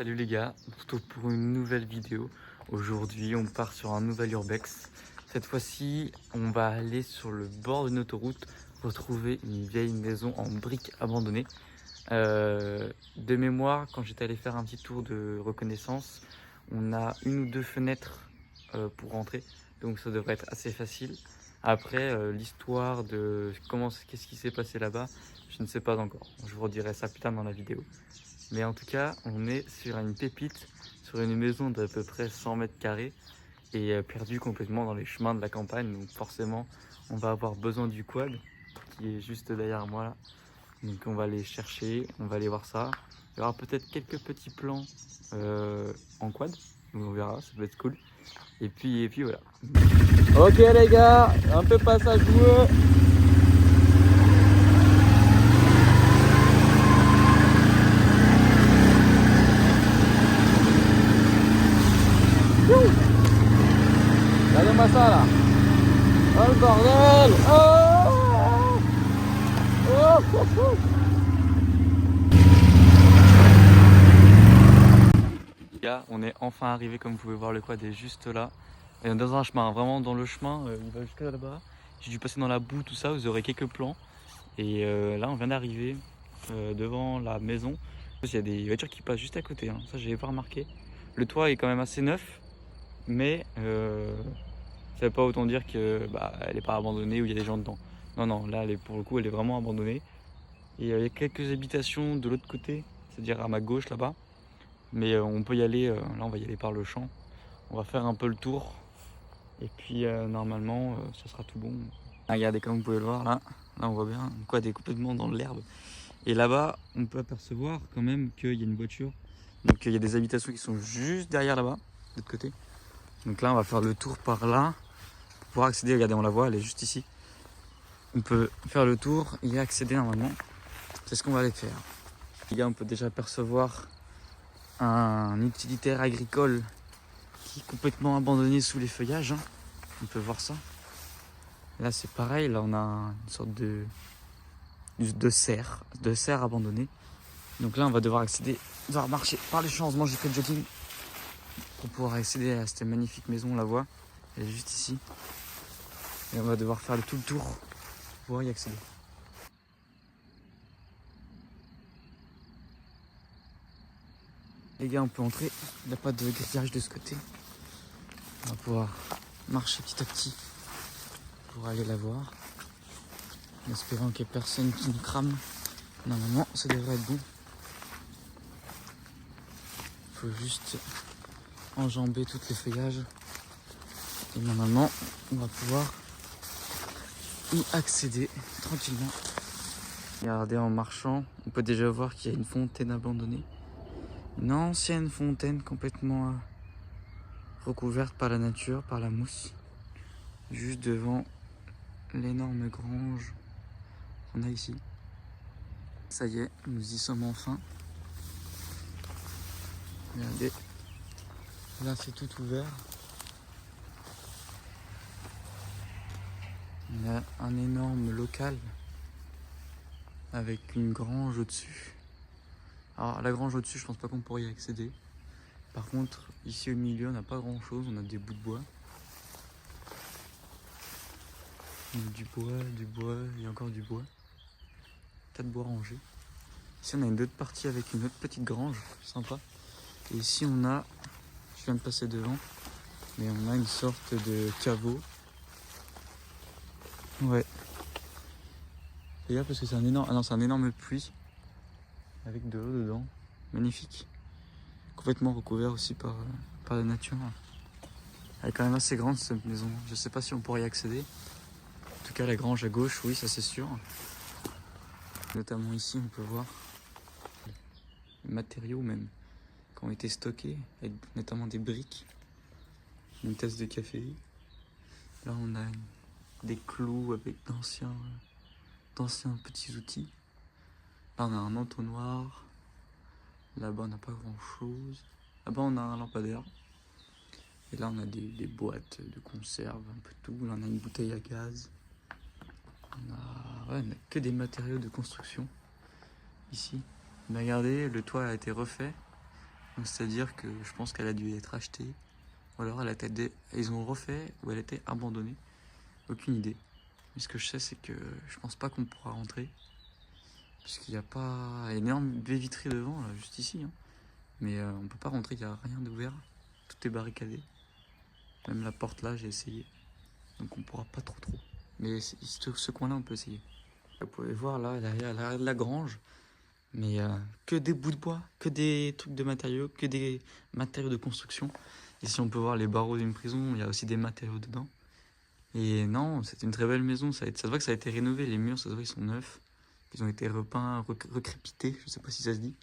Salut les gars, on se retrouve pour une nouvelle vidéo. Aujourd'hui on part sur un nouvel urbex. Cette fois-ci on va aller sur le bord d'une autoroute retrouver une vieille maison en briques abandonnée. De mémoire, quand j'étais allé faire un petit tour de reconnaissance, on a une ou deux fenêtres pour rentrer, donc ça devrait être assez facile. Après l'histoire de qu'est-ce qui s'est passé là-bas, je ne sais pas encore. Je vous redirai ça plus tard dans la vidéo. Mais en tout cas, on est sur une pépite, sur une maison d'à peu près 100 mètres carrés et perdue complètement dans les chemins de la campagne. Donc forcément, on va avoir besoin du quad qui est juste derrière moi là. Donc on va aller chercher, on va aller voir ça. Il y aura peut-être quelques petits plans en quad. Donc on verra, ça peut être cool. Et puis voilà. Ok les gars, un peu passage boueux. Regardez-moi ça là. Oh le bordel. Oh. Les gars, on est enfin arrivé, comme vous pouvez voir, le quad est juste là. Et dans un chemin, vraiment dans le chemin, il va jusqu'à là-bas. J'ai dû passer dans la boue, tout ça, vous aurez quelques plans. Et là on vient d'arriver devant la maison. Il y a des voitures qui passent juste à côté, hein. Ça j'avais pas remarqué. Le toit est quand même assez neuf, mais ça veut pas autant dire que elle est pas abandonnée ou il y a des gens dedans. Non, non, là pour le coup elle est vraiment abandonnée. Et il y a quelques habitations de l'autre côté, c'est-à-dire à ma gauche là-bas. Mais on peut y aller, là on va y aller par le champ. On va faire un peu le tour. Et puis normalement ça sera tout bon. Ah, regardez comme vous pouvez le voir là on voit bien le quad est complètement dans l'herbe. Et là-bas on peut apercevoir quand même qu'il y a une voiture. Donc il y a des habitations qui sont juste derrière là-bas, de l'autre côté. Donc là on va faire le tour par là pour pouvoir accéder. Regardez, on la voit, elle est juste ici. On peut faire le tour et y accéder normalement. C'est ce qu'on va aller faire. Les gars, on peut déjà apercevoir un utilitaire agricole qui est complètement abandonné sous les feuillages, hein. On peut voir ça. Là c'est pareil, là on a une sorte de serre abandonnée. Donc là on va devoir accéder, on va marcher par les champs. Heureusement j'ai fait le jogging pour pouvoir accéder à cette magnifique maison, on la voit, elle est juste ici. Et on va devoir faire tout le tour pour pouvoir y accéder. Les gars, on peut entrer, il n'y a pas de grillage de ce côté. On va pouvoir marcher petit à petit pour aller la voir, en espérant qu'il n'y ait personne qui nous crame. Normalement ça devrait être bon. Il faut juste enjamber tous les feuillages et normalement on va pouvoir y accéder tranquillement. Regardez, en marchant on peut déjà voir qu'il y a une fontaine abandonnée, une ancienne fontaine complètement recouverte par la nature, par la mousse, juste devant l'énorme grange qu'on a ici. Ça y est, nous y sommes enfin. Regardez, là c'est tout ouvert. Il y a un énorme local avec une grange au-dessus. Alors la grange au-dessus, je pense pas qu'on pourrait y accéder. Par contre, ici au milieu, on n'a pas grand chose, on a des bouts de bois. Du bois, il y a encore du bois. Tas de bois rangé. Ici on a une autre partie avec une autre petite grange, sympa. Et ici on a, je viens de passer devant, mais on a une sorte de caveau. Ouais. Et là parce que c'est un énorme, c'est un énorme puits avec de l'eau dedans, magnifique. Complètement recouvert aussi par la nature. Elle est quand même assez grande cette maison. Je sais pas si on pourrait y accéder. En tout cas la grange à gauche, oui, ça c'est sûr. Notamment ici on peut voir les matériaux même qui ont été stockés, avec notamment des briques, une tasse de café. Là on a des clous avec d'anciens petits outils. Là on a un entonnoir. Là-bas on n'a pas grand chose. Là-bas on a un lampadaire. Et là on a des boîtes de conserve, un peu tout. Là on a une bouteille à gaz. On a que des matériaux de construction ici. Mais regardez, le toit a été refait. Donc c'est-à-dire que je pense qu'elle a dû être achetée, ou alors ils ont refait, ou elle était abandonnée. Aucune idée. Mais ce que je sais, c'est que je pense pas qu'on pourra rentrer. Puisqu'il n'y a pas... Il y a une énorme baie vitrée devant, là, juste ici. Hein. Mais on peut pas rentrer, il n'y a rien d'ouvert. Tout est barricadé. Même la porte là, j'ai essayé. Donc on pourra pas trop. Mais ce coin-là, on peut essayer. Vous pouvez voir là, derrière la grange. Mais que des bouts de bois, que des trucs de matériaux, que des matériaux de construction. Ici, on peut voir les barreaux d'une prison. Il y a aussi des matériaux dedans. Et non, c'est une très belle maison. Ça se voit que ça a été rénové. Les murs, ça se voit qu'ils sont neufs. Ils ont été repeints, recrépités. Je sais pas si ça se dit.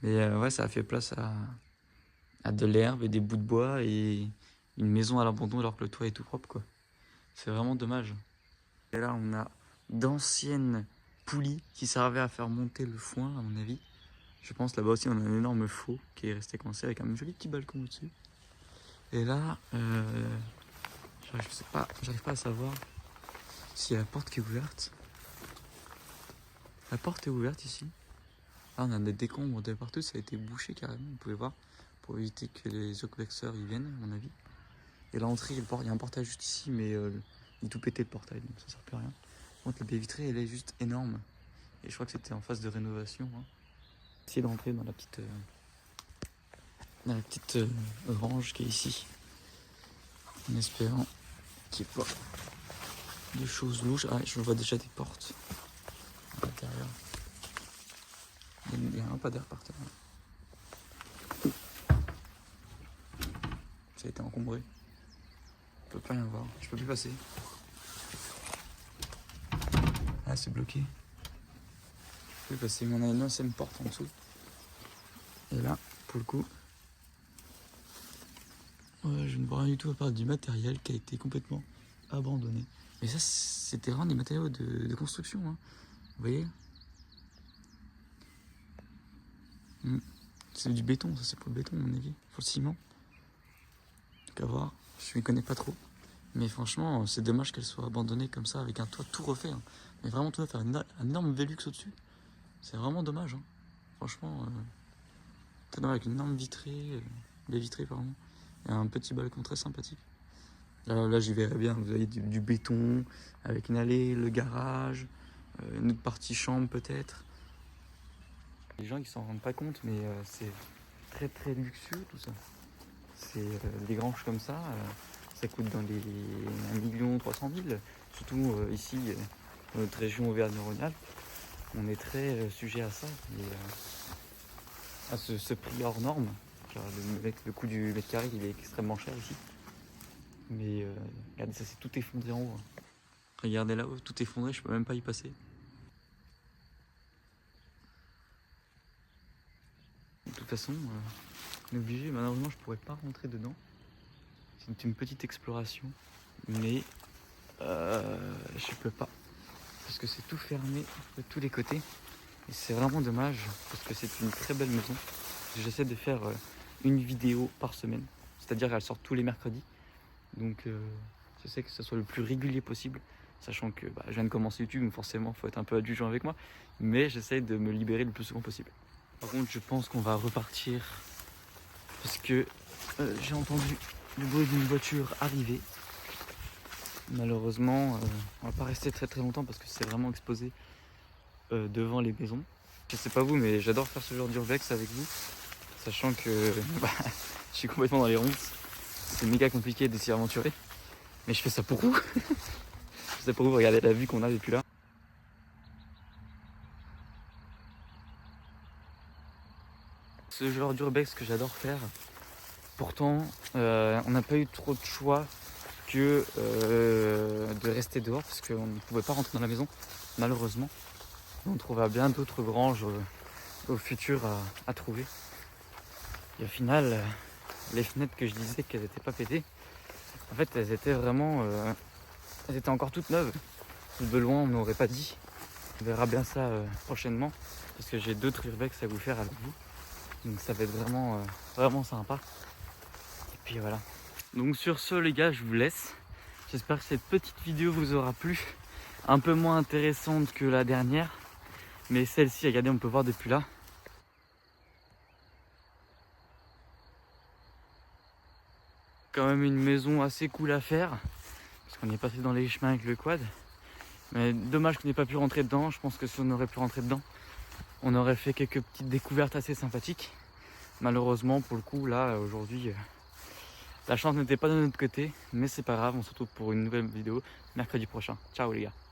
Mais ouais, ça a fait place à de l'herbe et des bouts de bois et une maison à l'abandon alors que le toit est tout propre, quoi. C'est vraiment dommage. Et là, on a d'anciennes poulies qui servaient à faire monter le foin, à mon avis. Je pense là-bas aussi, on a un énorme faux qui est resté coincé avec un joli petit balcon au-dessus. Et là, j'arrive pas à savoir s'il y a la porte qui est ouverte. La porte est ouverte ici. Là, on a des décombres de partout, ça a été bouché carrément, vous pouvez voir, pour éviter que les urbex y viennent, à mon avis. Et l'entrée, il y a un portail juste ici, mais il est tout pété le portail, donc ça sert plus à rien. Par contre, la baie vitrée, elle est juste énorme. Et je crois que c'était en phase de rénovation. Hein. Essayer de rentrer dans la petite grange qui est ici. En espérant qu'il n'y ait pas de choses louches. Ah, je vois déjà des portes à l'intérieur. Il y a un pas d'air par terre. Ça a été encombré. Je peux pas rien voir. Je peux plus passer. Ah, c'est bloqué. Je peux passer. Mais on a une ancienne porte en dessous. Et là, pour le coup, ouais, je ne vois rien du tout à part du matériel qui a été complètement abandonné. Mais ça, c'était vraiment des matériaux de construction. Hein. Vous voyez ? C'est du béton, ça c'est pour le béton, à mon avis. Pour le ciment. Donc à voir. Je m'y connais pas trop. Mais franchement, c'est dommage qu'elle soit abandonnée comme ça, avec un toit tout refait. Hein. Mais vraiment tout refait, un énorme Velux au-dessus. C'est vraiment dommage. Hein. Franchement, avec une énorme baie vitrée, pardon. Et un petit balcon très sympathique. Là j'y verrais bien, vous avez du béton, avec une allée, le garage, une autre partie chambre peut-être. Les gens ils s'en rendent pas compte, mais c'est très très luxueux tout ça. C'est des granges comme ça, ça coûte dans les 1 300 000. Surtout ici, dans notre région Auvergne-Rhône-Alpes, on est très sujet à ça, et, à ce prix hors norme. Car le coût du mètre carré il est extrêmement cher ici. Mais regardez, ça s'est tout effondré en haut. Hein. Regardez là-haut, tout effondré, je peux même pas y passer. De toute façon, on est obligé, malheureusement je pourrais pas rentrer dedans. C'est une petite exploration, mais je peux pas. Parce que c'est tout fermé de tous les côtés. Et c'est vraiment dommage, parce que c'est une très belle maison. J'essaie de faire une vidéo par semaine. C'est-à-dire qu'elle sort tous les mercredis. Donc j'essaie que ce soit le plus régulier possible. Sachant que je viens de commencer YouTube, donc forcément il faut être un peu indulgent avec moi. Mais j'essaie de me libérer le plus souvent possible. Par contre je pense qu'on va repartir. Parce que j'ai entendu le bruit d'une voiture arriver. Malheureusement, on va pas rester très très longtemps parce que c'est vraiment exposé devant les maisons. Je sais pas vous, mais j'adore faire ce genre d'urbex avec vous. Sachant que je suis complètement dans les ronces. C'est méga compliqué de s'y aventurer. Mais je fais ça pour vous. Je fais ça pour vous, regardez la vue qu'on a depuis là. Ce genre d'urbex que j'adore faire. Pourtant, on n'a pas eu trop de choix que de rester dehors parce qu'on ne pouvait pas rentrer dans la maison, malheureusement. On trouvera bien d'autres granges au futur à trouver. Et au final, les fenêtres que je disais qu'elles n'étaient pas pétées, en fait elles étaient vraiment... elles étaient encore toutes neuves. De loin on n'aurait pas dit. On verra bien ça prochainement parce que j'ai d'autres urbex à vous faire avec vous. Donc ça va être vraiment, vraiment sympa. Et puis voilà. Donc sur ce les gars, je vous laisse. J'espère que cette petite vidéo vous aura plu. Un peu moins intéressante que la dernière. Mais celle-ci, regardez, on peut voir depuis là. quand même une maison assez cool à faire. Parce qu'on est passé dans les chemins avec le quad. Mais dommage qu'on n'ait pas pu rentrer dedans. Je pense que si on aurait pu rentrer dedans, on aurait fait quelques petites découvertes assez sympathiques. Malheureusement, pour le coup, là, aujourd'hui, la chance n'était pas de notre côté. Mais c'est pas grave, on se retrouve pour une nouvelle vidéo mercredi prochain. Ciao les gars.